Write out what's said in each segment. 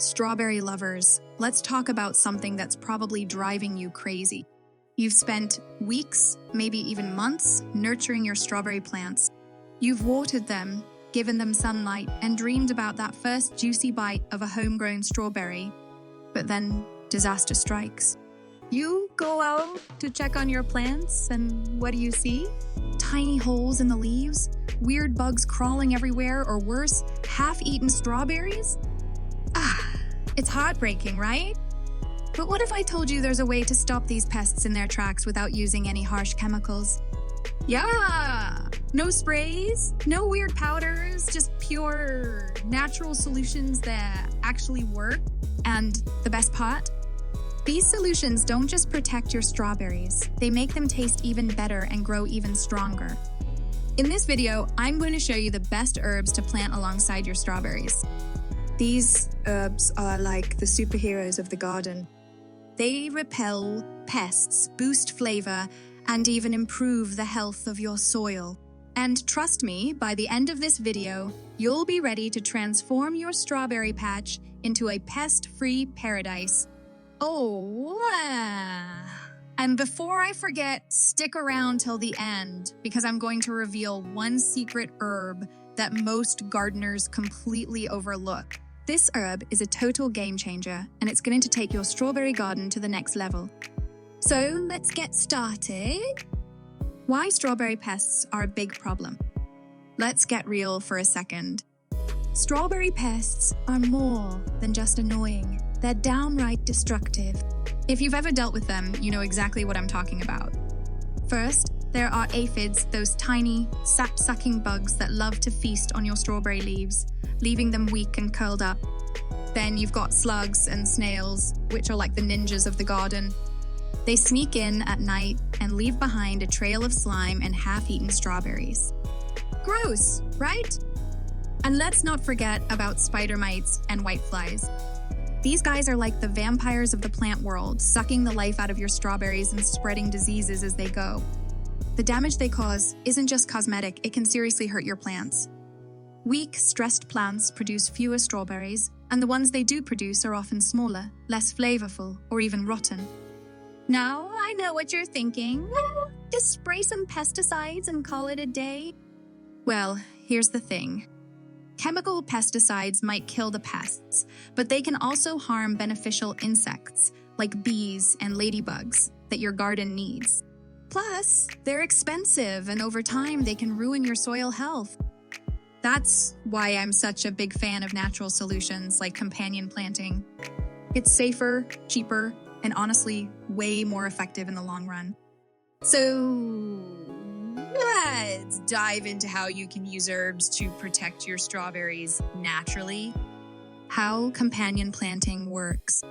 Strawberry lovers, let's talk about something that's probably driving you crazy. You've spent weeks, maybe even months, nurturing your strawberry plants. You've watered them, given them sunlight, and dreamed about that first juicy bite of a homegrown strawberry. But then disaster strikes. You go out to check on your plants, and what do you see? Tiny holes in the leaves, weird bugs crawling everywhere, or worse, half-eaten strawberries? It's heartbreaking, right? But what if I told you there's a way to stop these pests in their tracks without using any harsh chemicals? Yeah! No sprays, no weird powders, just pure natural solutions that actually work. And the best part? These solutions don't just protect your strawberries, they make them taste even better and grow even stronger. In this video, I'm going to show you the best herbs to plant alongside your strawberries. These herbs are like the superheroes of the garden. They repel pests, boost flavor, and even improve the health of your soil. And trust me, by the end of this video, you'll be ready to transform your strawberry patch into a pest-free paradise. And before I forget, stick around till the end, because I'm going to reveal one secret herb that most gardeners completely overlook. This herb is a total game changer, and it's going to take your strawberry garden to the next level. So let's get started. Why strawberry pests are a big problem. Let's get real for a second. Strawberry pests are more than just annoying. They're downright destructive. If you've ever dealt with them, you know exactly what I'm talking about. First, there are aphids, those tiny, sap-sucking bugs that love to feast on your strawberry leaves, leaving them weak and curled up. Then you've got slugs and snails, which are like the ninjas of the garden. They sneak in at night and leave behind a trail of slime and half-eaten strawberries. Gross, right? And let's not forget about spider mites and whiteflies. These guys are like the vampires of the plant world, sucking the life out of your strawberries and spreading diseases as they go. The damage they cause isn't just cosmetic, it can seriously hurt your plants. Weak, stressed plants produce fewer strawberries, and the ones they do produce are often smaller, less flavorful, or even rotten. Now, I know what you're thinking. Just spray some pesticides and call it a day. Well, here's the thing. Chemical pesticides might kill the pests, but they can also harm beneficial insects, like bees and ladybugs, that your garden needs. Plus, they're expensive, and over time, they can ruin your soil health. That's why I'm such a big fan of natural solutions like companion planting. It's safer, cheaper, and honestly, way more effective in the long run. So, let's dive into how you can use herbs to protect your strawberries naturally. How companion planting works.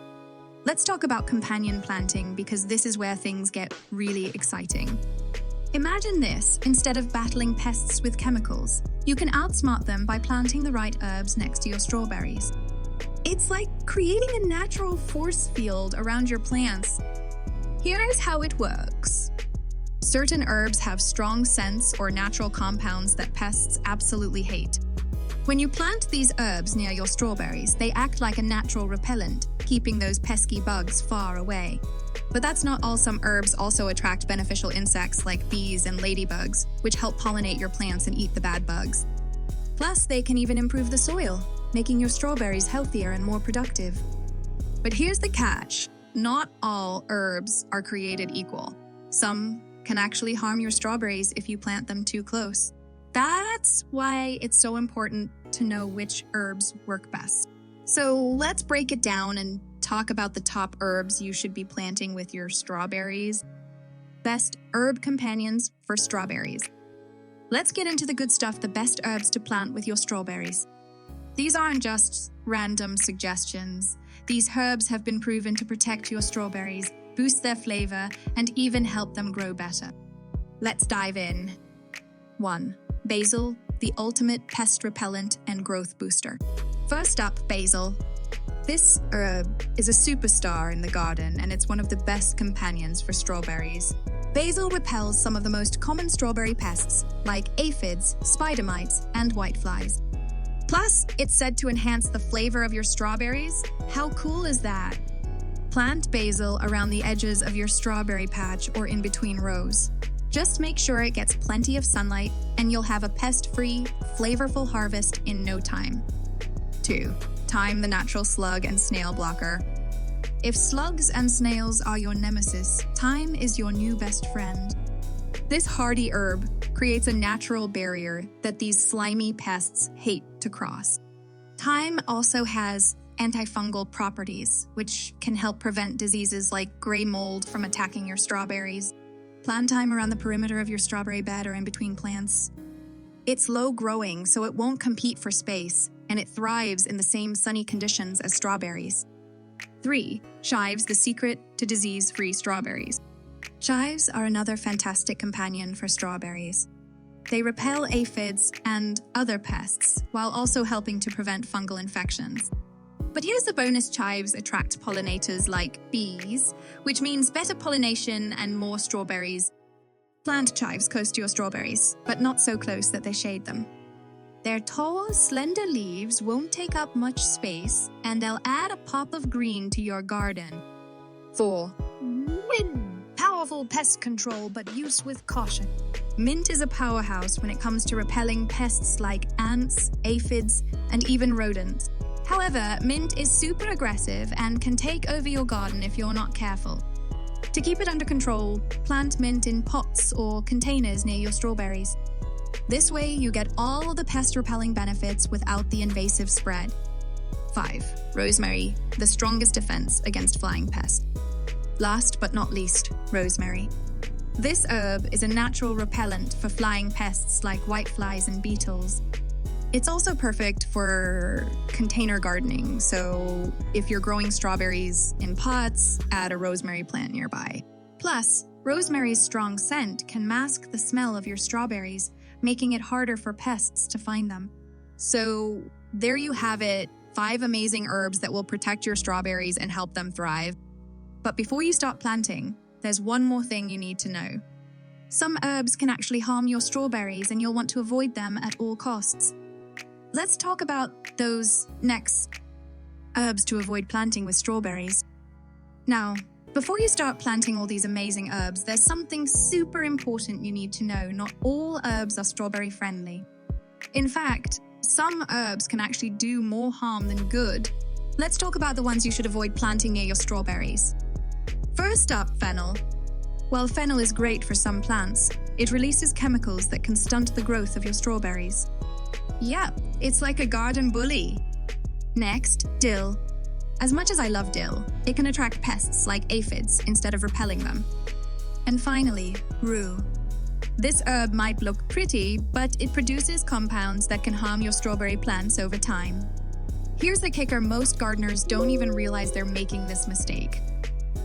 Let's talk about companion planting because this is where things get really exciting. Imagine this, instead of battling pests with chemicals, you can outsmart them by planting the right herbs next to your strawberries. It's like creating a natural force field around your plants. Here's how it works. Certain herbs have strong scents or natural compounds that pests absolutely hate. When you plant these herbs near your strawberries, they act like a natural repellent, keeping those pesky bugs far away. But that's not all. Some herbs also attract beneficial insects like bees and ladybugs, which help pollinate your plants and eat the bad bugs. Plus, they can even improve the soil, making your strawberries healthier and more productive. But here's the catch. Not all herbs are created equal. Some can actually harm your strawberries if you plant them too close. That's why it's so important to know which herbs work best. So let's break it down and talk about the top herbs you should be planting with your strawberries. Best herb companions for strawberries. Let's get into the good stuff, the best herbs to plant with your strawberries. These aren't just random suggestions. These herbs have been proven to protect your strawberries, boost their flavor, and even help them grow better. Let's dive in. 1. Basil, the ultimate pest repellent and growth booster. First up, basil. This herb is a superstar in the garden, and it's one of the best companions for strawberries. Basil repels some of the most common strawberry pests, like aphids, spider mites, and whiteflies. Plus, it's said to enhance the flavor of your strawberries. How cool is that? Plant basil around the edges of your strawberry patch or in between rows. Just make sure it gets plenty of sunlight and you'll have a pest-free, flavorful harvest in no time. 2. Time the natural slug and snail blocker. If slugs and snails are your nemesis, thyme is your new best friend. This hardy herb creates a natural barrier that these slimy pests hate to cross. Thyme also has antifungal properties, which can help prevent diseases like gray mold from attacking your strawberries. Plant thyme around the perimeter of your strawberry bed or in between plants. It's low growing, so it won't compete for space, and it thrives in the same sunny conditions as strawberries. 3. Chives, the secret to disease-free strawberries. Chives are another fantastic companion for strawberries. They repel aphids and other pests, while also helping to prevent fungal infections. But here's the bonus: chives attract pollinators like bees, which means better pollination and more strawberries. Plant chives close to your strawberries, but not so close that they shade them. Their tall, slender leaves won't take up much space, and they'll add a pop of green to your garden. 4. Mint. Powerful pest control, but used with caution. Mint is a powerhouse when it comes to repelling pests like ants, aphids, and even rodents. However, mint is super aggressive and can take over your garden if you're not careful. To keep it under control, plant mint in pots or containers near your strawberries. This way, you get all of the pest-repelling benefits without the invasive spread. 5. Rosemary, the strongest defense against flying pests. Last but not least, rosemary. This herb is a natural repellent for flying pests like whiteflies and beetles. It's also perfect for container gardening, so if you're growing strawberries in pots, add a rosemary plant nearby. Plus, rosemary's strong scent can mask the smell of your strawberries, making it harder for pests to find them. So there you have it, 5 amazing herbs that will protect your strawberries and help them thrive. But before you start planting, there's one more thing you need to know. Some herbs can actually harm your strawberries and you'll want to avoid them at all costs. Let's talk about those next. Herbs to avoid planting with strawberries. Now, before you start planting all these amazing herbs, there's something super important you need to know. Not all herbs are strawberry friendly. In fact, some herbs can actually do more harm than good. Let's talk about the ones you should avoid planting near your strawberries. First up, fennel. While fennel is great for some plants, it releases chemicals that can stunt the growth of your strawberries. Yep, it's like a garden bully. Next, dill. As much as I love dill, it can attract pests like aphids instead of repelling them. And finally, rue. This herb might look pretty, but it produces compounds that can harm your strawberry plants over time. Here's the kicker: most gardeners don't even realize they're making this mistake.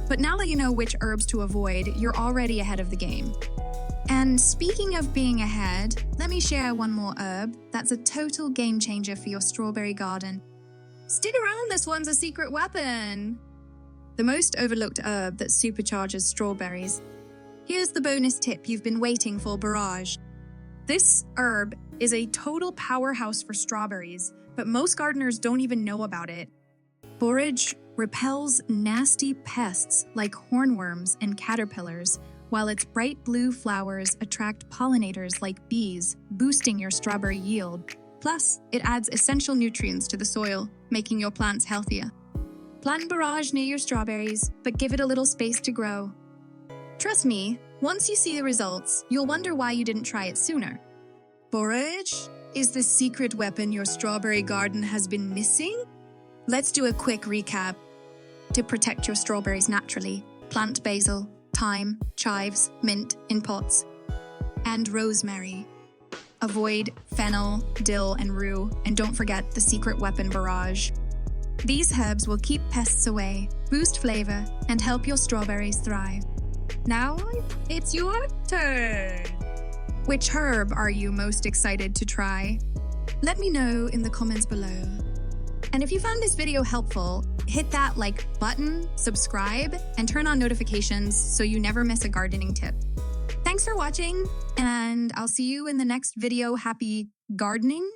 But now that you know which herbs to avoid, you're already ahead of the game. And speaking of being ahead, let me share one more herb that's a total game changer for your strawberry garden. Stick around, this one's a secret weapon! The most overlooked herb that supercharges strawberries. Here's the bonus tip you've been waiting for, borage. This herb is a total powerhouse for strawberries, but most gardeners don't even know about it. Borage repels nasty pests like hornworms and caterpillars, while its bright blue flowers attract pollinators like bees, boosting your strawberry yield. Plus, it adds essential nutrients to the soil, making your plants healthier. Plant borage near your strawberries, but give it a little space to grow. Trust me, once you see the results, you'll wonder why you didn't try it sooner. Borage is the secret weapon your strawberry garden has been missing? Let's do a quick recap. To protect your strawberries naturally, plant basil, thyme, chives, mint in pots, and rosemary. Avoid fennel, dill, and rue, and don't forget the secret weapon, borage. These herbs will keep pests away, boost flavor, and help your strawberries thrive. Now, it's your turn! Which herb are you most excited to try? Let me know in the comments below. And if you found this video helpful, hit that like button, subscribe, and turn on notifications so you never miss a gardening tip. Thanks for watching, and I'll see you in the next video. Happy gardening!